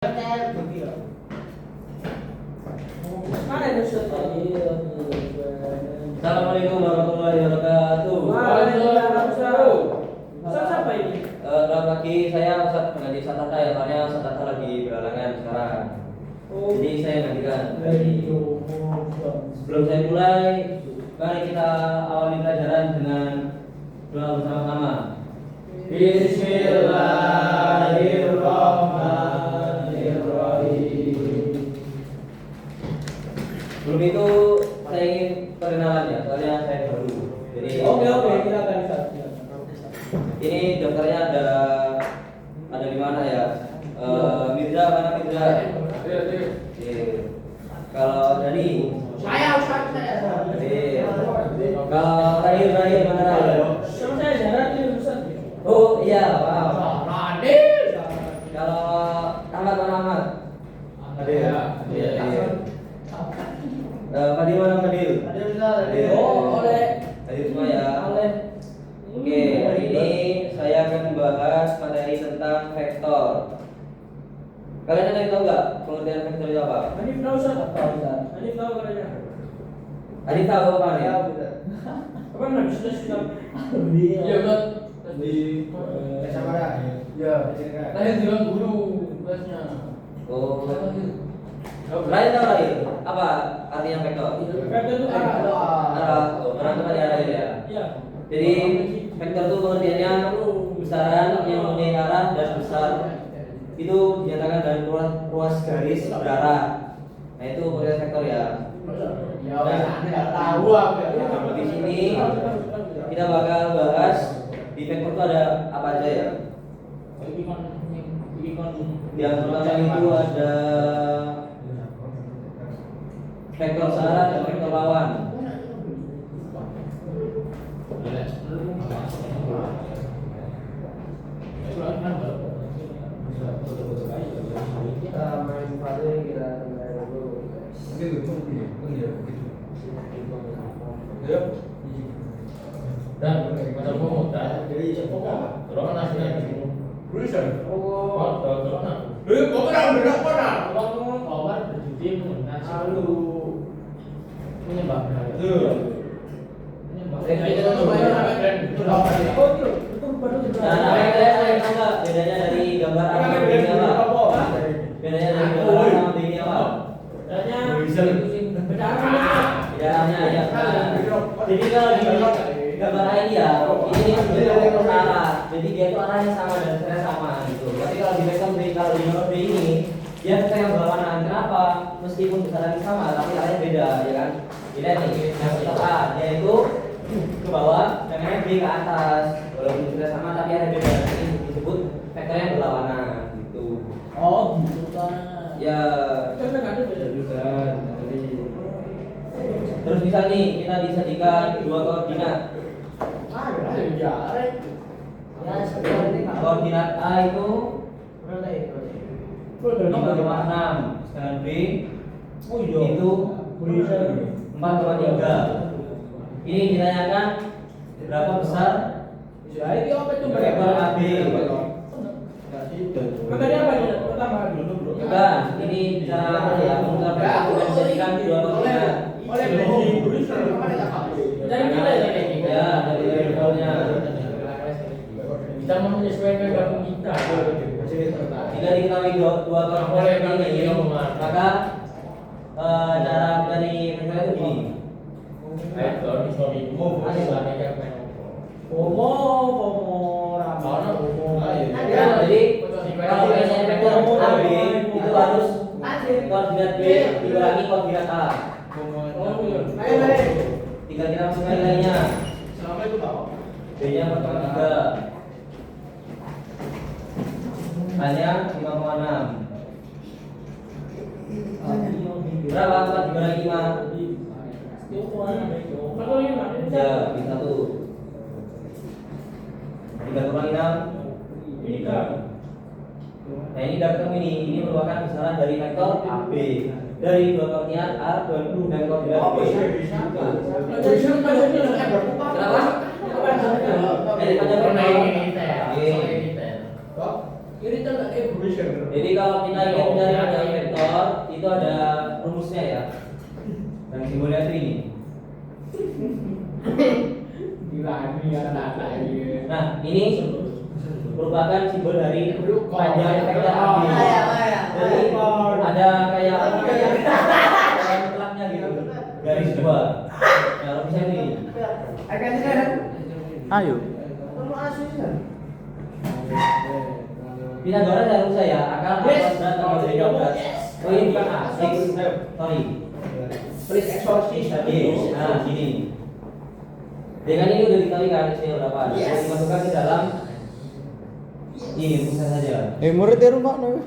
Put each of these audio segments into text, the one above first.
Assalamualaikum warahmatullahi wabarakatuh. Waalaikumsalam. Siapa ini? Selamat pagi, saya Ustaz Pengaji Satata ya, soalnya Satata lagi berhalangan sekarang. Jadi saya gantikan. Sebelum saya mulai, mari kita awali pelajaran dengan doa bersama-sama. Bismillahirrahmanirrahim. Sebelum itu saya ingin perkenalan ya, soalnya saya baru. Jadi Oke, silakan Ustaz. ini dokternya ada di mana ya? Mirza, mana Mirza? Kalau Dani, Saya Ustaz, saya. Kalau Rahil mana Rahil? Sama saya Zara ini Ustaz. Oh iya, wow. Adil. Kalau Ahmad mana Ahmad? Iya. Fadil mana Fadil? Oh, oleh. Fadil semua ya. Oleh. Oke, hari ini saya akan membahas materi tentang vektor. Kalian ada yang tahu nggak pengertian vektor itu apa? Hanif tahu Ustaz? Hanif tahu katanya. Adit tahu apa nih? Apa namanya sudah? Iya, Ustaz. Di Ya. Saya bilang guru kelasnya. Oh, lain tahu lain? Apa artinya vektor? Vektor itu arah. Arah, arah tempat arah itu ya. Iya. Jadi vektor itu pengertiannya besaran yang mempunyai arah dan besar itu dinyatakan dengan ruas garis berarah. Nah itu pengertian vektor ya. Ya, enggak tahu apa ya. Nah, di sini kita bakal bahas di vektor itu ada apa aja ya. Yang pertama itu ada vektor searah dan vektor lawan. Kita main pada kita dulu. Dan macam mau tak? Orang nasi Bruiser. Oh. Kau pernah berapa nak? Kalau Omar berjudi nasi Lalu menyebabkan. Nah, saya tahu nggak bedanya dari gambar A sama B ini apa? Bedanya dari gambar A sama B ini apa? Bedanya ya. Jadi kalau di gambar A ini ya, ini bentuk arah. Jadi dia itu arahnya sama dan saya sama gitu. Tapi kalau di vektor B, kalau di gambar B ini dia vektor yang berwarna. Kenapa? Meskipun besarannya sama, tapi arahnya beda, ya kan? Dilihat nih, yang vektor A dia itu ke bawah, yang B ke atas. Walaupun sudah sama tapi ada beda. Ini disebut vektor yang berlawanan gitu. oh gitu kan. Ya, Karena nggak ada beda juga. terus misal nih kita dijadikan dua koordinat. Koordinat A itu 5,6, sedangkan B itu 4,3. Ini ditanyakan berapa besar vektor AB. Makanya apa nih? Pertama dulu bro. Bukan, ini bisa ya mengutar vektor dengan dijadikan dua koordinat. Dari kita ya. Ya, dari vektornya. Kita menyesuaikan gabung kita. Jika diketahui dua koordinat ini, maka cara mencari vektor itu gini. Ya, jadi kalau misalnya vektor AB itu harus koordinat B dikurangi koordinat A. Tinggal kita masukkan nilainya. B-nya 4,3. A-nya 5,6. Berapa 4 dikurangi 5? Ya, di 1. 3 kurangi 6 3. Nah ini udah ketemu ini merupakan besaran dari vektor AB dari dua koordinat A dan koordinat B. Kenapa? Dari pada Ini kan evolution. Jadi kalau kita ingin mencari panjang vektor, itu ada rumusnya ya. Dan simbolnya itu ini. Gila ini ada ini. Nah, ini merupakan simbol dari panjang vektor AB. Jadi ada kayak mutlaknya gitu, garis dua. Nah, kalau bisa ini. Ayo. Pitagoras ada rumus ya, akar atas berat tambah dari 12. Oh ini bukan A, X, sorry. Please exorcist. Yes, nah gini. Dengan ini udah diketahui kan X-nya berapa. Yes. Dimasukkan ke dalam ini rumusnya saja. Murid di rumah no.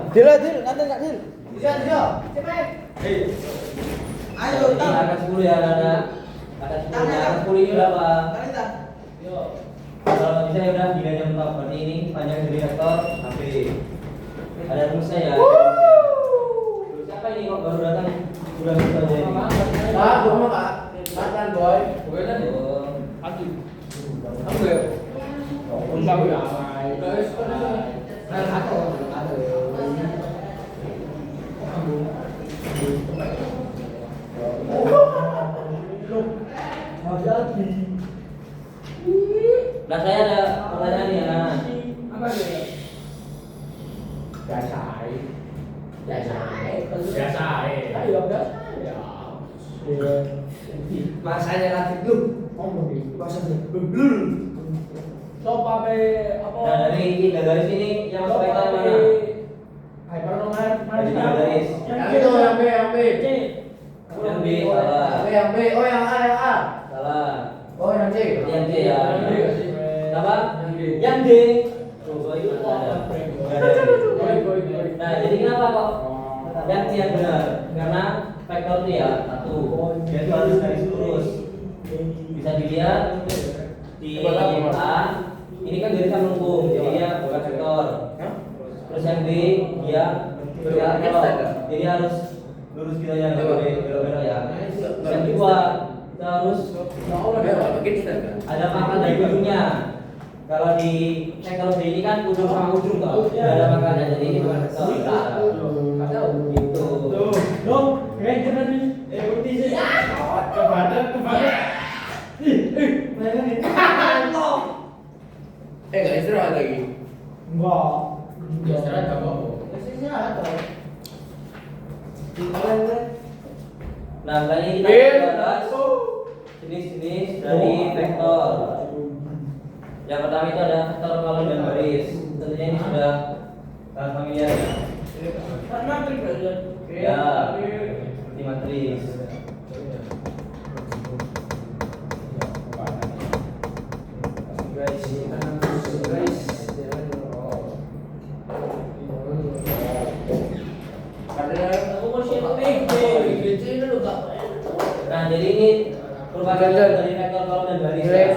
Dil, nanti enggak dil. Ayo, angka 10 ya, ada. Angka 10 ini berapa? Kalau bisa ya udah gini aja mentok. Berarti ini panjang dari vektor AB. Ada rumusnya ya. Siapa ini kok baru datang sudah bisa jadi? Pak, gua Pak. Makan boy. Bukan tadi. Aku. Aku ya. Undang ya. Guys, aku. Nah saya ada pertanyaan nih ya. Apa dia? Biasa. Ayo biasa. Ya. Masanya lagi belum. Masanya belum. Coba be apa? Nah dari tiga garis ini yang masuk vektor mana? Hypernoman. Dari tiga garis. Yang itu yang B. Yang B salah. Yang B. Oh yang A. Salah. Oh yang C. Yang D ya. Apa? Yang D. Coba itu ada. Nah jadi kenapa kok yang C yang benar? Karena vektor itu ya satu. Dia itu harus garis lurus. Bisa dilihat di A. Ini kan garisnya melengkung, jadi dia bukan vektor. Terus yang B dia berkelok, jadi harus lurus gitu aja, nggak boleh belok-belok ya. Yang kedua kita harus ada pangkal dari ujungnya. Kalau di vektor B ini kan ujung sama ujung toh, nggak ada pangkalnya, jadi ini bukan vektor. Gitu. Dong, keren keren nih. Bukti sih. Kebadan. Nggak istirahat lagi. Enggak. Istirahat nggak apa-apa. Nah, kali ini kita bahas jenis-jenis dari vektor. Yang pertama itu ada vektor kolom dan baris. Tentunya ini sudah sangat familiar ya. Ya, seperti matris. Nah, jadi ini merupakan dari vektor kolom dan baris. Ya.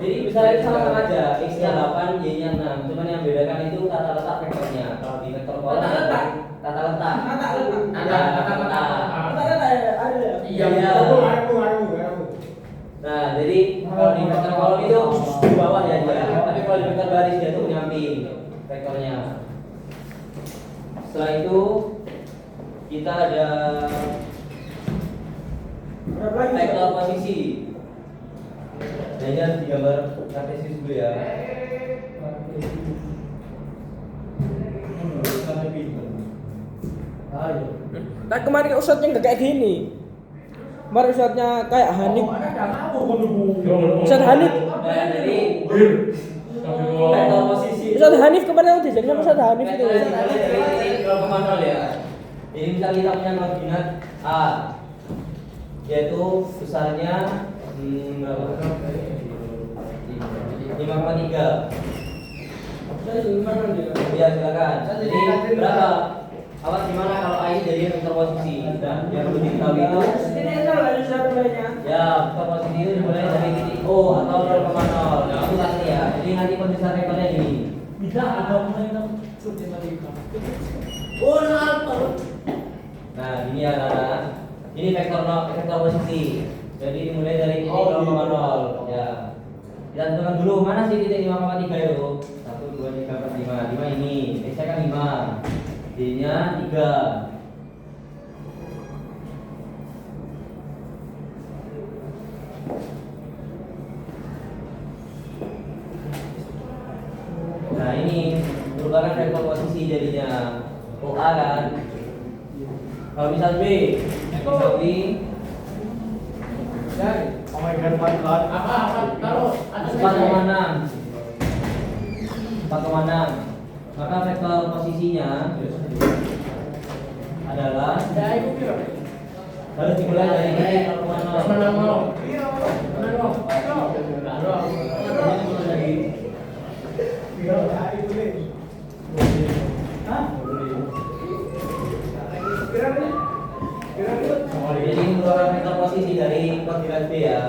Jadi besar itu sama-sama aja, X-nya 8, Y-nya 6. Cuman yang membedakan itu tata letak vektornya. Kalau di vektor kolom tata letak. Tata letak. Iya. Nah, jadi kalau di vektor kolom itu di bawah ya dia. Tapi kalau di vektor baris dia tuh menyamping vektornya. Setelah itu kita ada vektor posisi. Nah, ini harus digambar kartesius dulu ya. Nah kemarin ustadznya nggak kayak gini. Kemarin ustadznya kayak Hanif. Ustadz Hanif. Nah, jadi vektor posisi. Ustadz Hanif kemarin udah jadi sama Ustadz Hanif itu. Mulai dari titik 0,0 ya. Jadi misal kita punya koordinat A, yaitu besarnya berapa? 5,3. Ya silakan. Jadi berapa? Awas gimana kalau A ini jadi vektor posisi? Dan yang perlu diketahui itu ya vektor posisi itu dimulai dari titik O atau 0,0. Nah, itu nanti ya. Jadi nanti pemeriksaan vektornya ini. Bisa ada pemain matematika. Nah, ini ya Nana. Ini vektor posisi. Jadi dimulai dari titik 0,0 ya. Kita tentukan dulu mana sih titik 5,3 itu? 1, 2, 3, 4, 5. 5 ini. X kan 5. D-nya 3. Nah ini merupakan vektor posisi jadinya OA kan. Kalau misal B, misal B Oh my god, my god. Apa taruh atas 4,6 maka vektor posisinya adalah Ya, ibu kira. harus dimulai dari titik 0,0. Mana mau? Mana mau? Jadi ini merupakan vektor posisi dari koordinat B ya.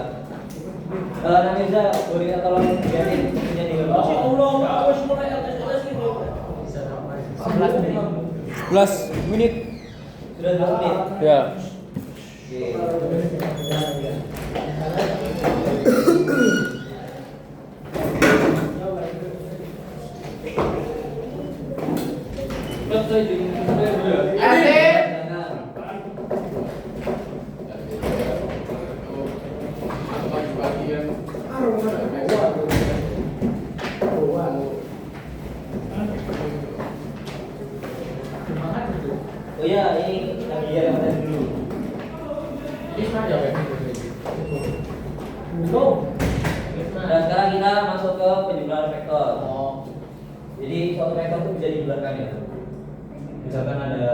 Namiza, boleh minta tolong lihatin posisinya di gambar. Masya Allah, harus mulai atas gitu. 11 menit. 11 menit. Sudah 2 menit. Ya. Oke. Oh iya, ini lagi ya dulu. Dan sekarang kita masuk ke penjumlahan vektor. Jadi suatu vektor itu bisa dijumlahkan ya. Misalkan ada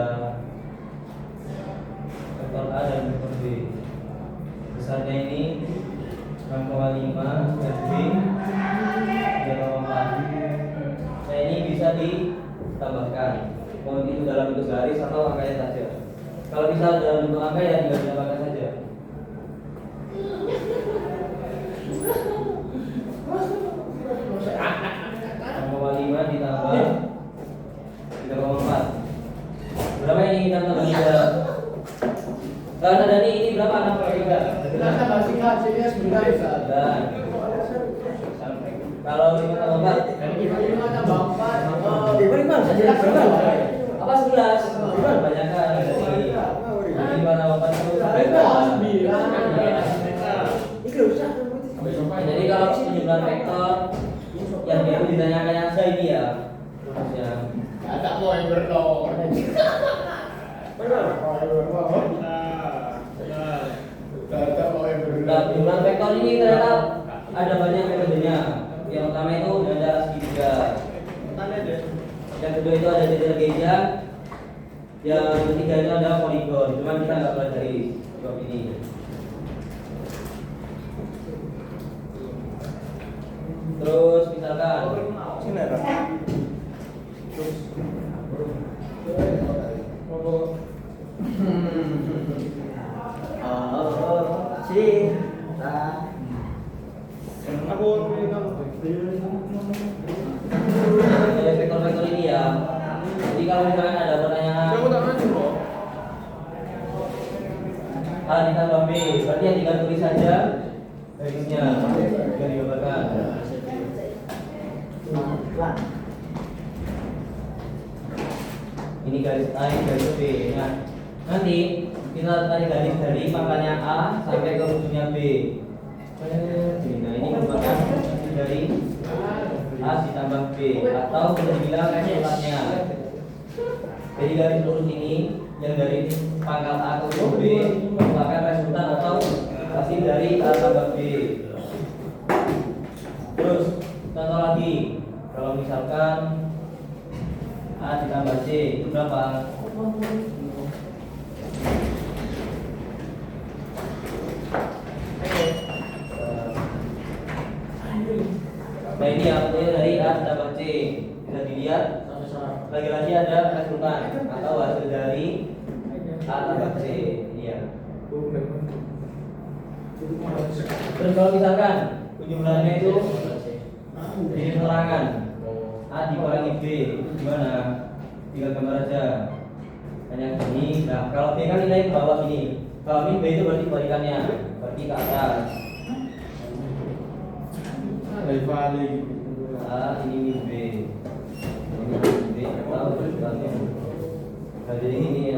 vektor A dan vektor B. Besarnya ini 6,5 dan B 3,4. Nah ini bisa ditambahkan. Mau itu dalam bentuk garis atau angkanya saja. Kalau misal dalam bentuk angka ya tinggal ditambahkan saja. Lima ditambah 3,4. Berapa ini kita tambah 3? Kalau ada ini berapa? 6,3. Dan kalau 5 tambah 4 apa 11? Banyak kan? Jadi 5 tambah 4 itu jadi kalau penjumlahan vektor yang itu ditanyakan yang saya ini ya terusnya Tak mau yang berdoa. nah penjumlahan vektor ini ternyata ada banyak metodenya. Yang pertama itu dengan cara segitiga, yang kedua itu ada tetrageja, yang ketiga itu adalah poligon. Cuman kita nggak pelajari bab ini. Terus misalkan vektor-vektor ini ya. Jadi kalau misalkan ada pertanyaan A ditambah B, berarti yang tinggal tulis saja garisnya biar digambarkan. Ini garis A, ini garis B. Nah, nanti kita tarik garis dari pangkalnya A sampai ke ujungnya B. Nah, ini merupakan dari A ditambah B atau bisa dibilang resultannya. Jadi garis lurus ini yang dari pangkal A ke ujung B merupakan resultan atau hasil dari A tambah B. Terus contoh lagi, kalau misalkan A ditambah C itu berapa? Nah ini artinya dari A ditambah C. Bisa dilihat lagi-lagi ada resultan atau hasil dari A tambah C. Ini ya. Terus kalau misalkan jumlahnya itu ini penerangan A dikurangi B itu gimana? Tinggal gambar aja hanya gini. Nah kalau B kan nilai ke bawah ini, Kalau min B itu berarti kebalikannya, berarti ke atas. Rivalnya gitu. Ini min B. Ini min B atau berarti. Nah, jadi ini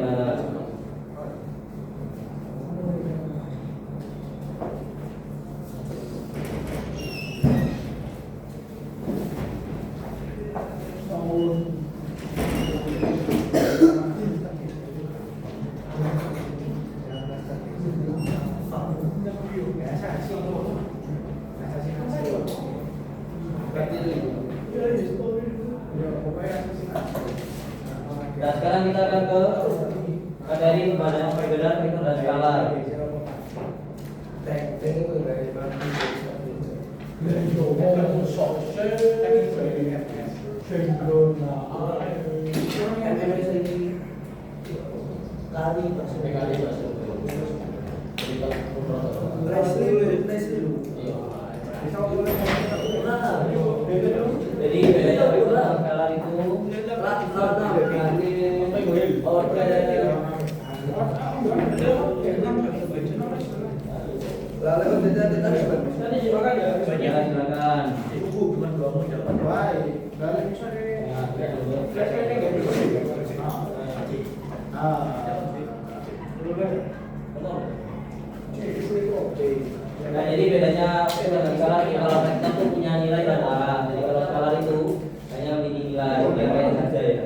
Nah, sekarang kita akan ke materi perbandingan perbedaan vektor dan skalar. Jadi bedanya vektor dan skalar itu silakan. Nah, jadi bedanya vektor dan skalar, kalau vektor itu punya nilai dan arah. Jadi kalau skalar itu hanya memiliki nilai, kayak saja ya.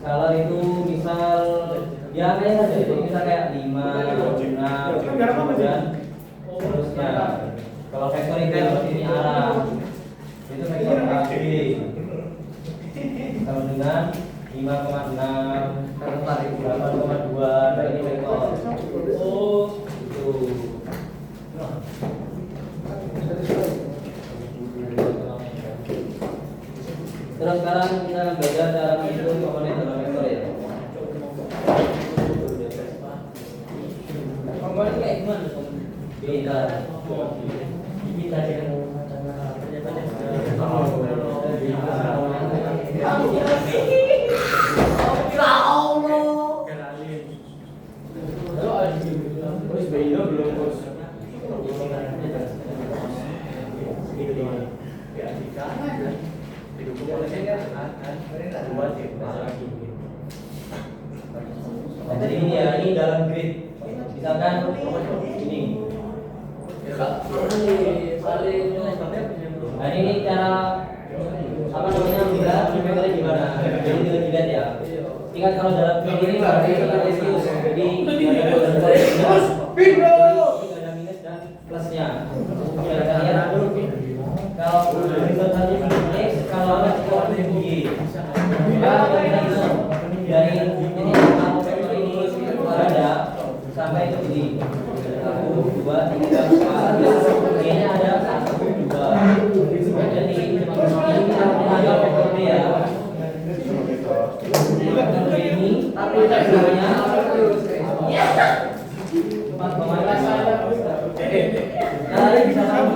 Skalar itu misal ya kayak saja, jadi misal kayak 5, 6, dan seterusnya. Kalau vektor itu ini arah, itu vektor AB sama dengan 5,6, 8,2, nah ini vektor. Oh, itu. Terus sekarang kita akan belajar cara menghitung komponen dalam vektor ya. Komponen kayak gimana? Kita jadi ini ya, ini dalam grid. Misalkan ini. Nah ini cara apa namanya melihat vektornya gimana? Jadi dilihat ya. Ingat kalau dalam grid ini berarti Cartesius. Jadi ada minus dan plusnya. Ya kalian kalau horizontalnya X, kalau vertikal Y. Maka kita hitung dari ini kalau vektor ini ada sampai ke sini. 1, 2, 3, 4. G-nya ada 1, 2. Jadi kita mengambil vektor B ya. Vektor B ini namanya 4,5. Nah, bisa kamu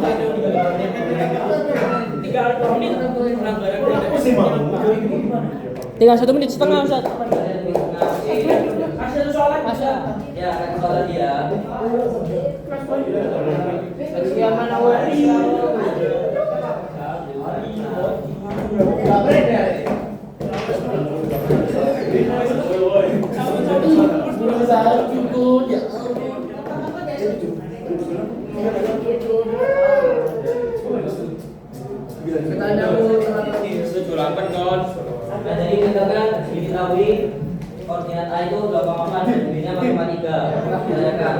Tinggal 1 menit setengah Ustaz. Ya, kalau dia nah, jadi misalkan diketahui koordinat A itu 2,4 dan B-nya 4,3. Tanyakan.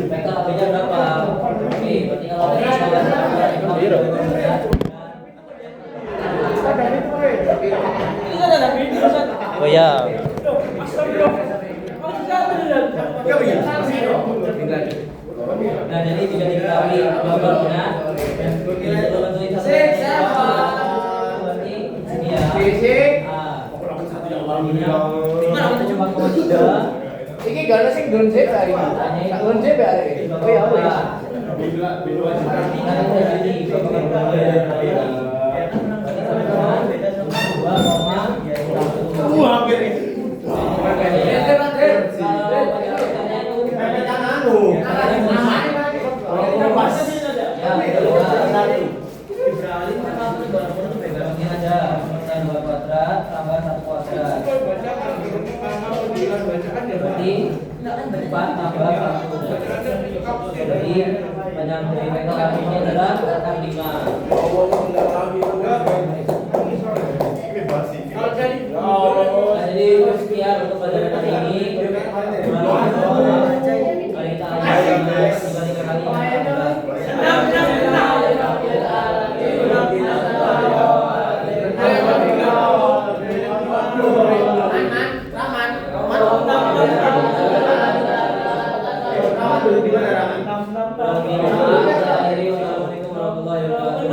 Vektor AB-nya berapa? Oke, berarti kalau oh ya. Nah, jadi jika diketahui dua koordinat, kita bentuk satu berarti ini ya. Ini cuma 3. Iki gak ada sing drone jet hari ini. Drone jet ya hari ini. Oh ya wes. Nah, ini yang 2 kuadrat tambah 1 kuadrat. Berarti 4 tambah 1. Jadi panjang dari vektor A ini adalah angka 5. Nah, jadi sekian untuk pelajaran kali ini. Kali kita kali Assalamualaikum warahmatullahi wabarakatuh.